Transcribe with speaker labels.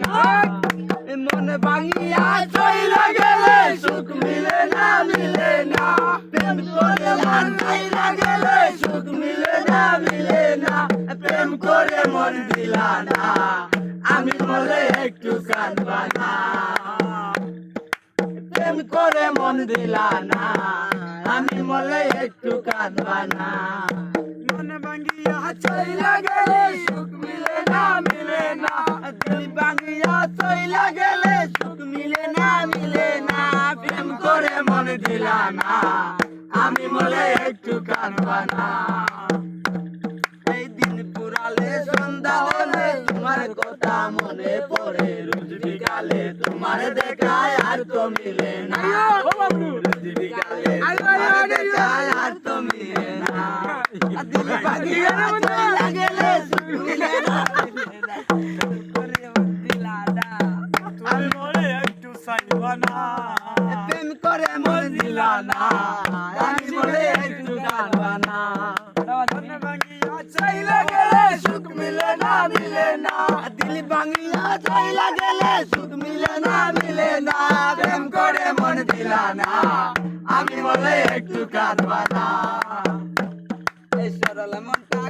Speaker 1: না মন ভাঙিয়া চইলা গেলে সুখ মিলে না প্রেম করে মন চইলা গেলে সুখ মিলে না প্রেম করে মন দিলা না আমি বলে একটু কাঁদবা না প্রেম করে মন দিলা না আমি বলে একটু কাঁদবা না মন ভাঙিয়া চইলা গেলে সুখ মিলে না দিল ভাঙিয়া চইলা গেলে সুখ মিলে না প্রেম করে মন দিলা না আমি বলে একটু কাঁদবা না এই দিন পুরালে সন্ধ্যা হলে তোমার কথা মনে পড়ে রোজ বিকালে তোমার দেখায় আর তো মিলে না রোজ বিকালে তোমার দেখায় আর তো মিলে না দিল ভাঙিয়া চইলা গেলে সুখ মিলে না আমি বলে একটু চাইবা না প্রেম করে মন দিলা না আমি বলে একটু কাঁদবা না মন ভাঙিয়া চইলা গেলে সুখ মিলে না দিল ভাঙিয়া চইলা গেলে সুখ মিলে না প্রেম করে মন দিলা না আমি বলে একটু কাঁদবা না এই সরল মনটা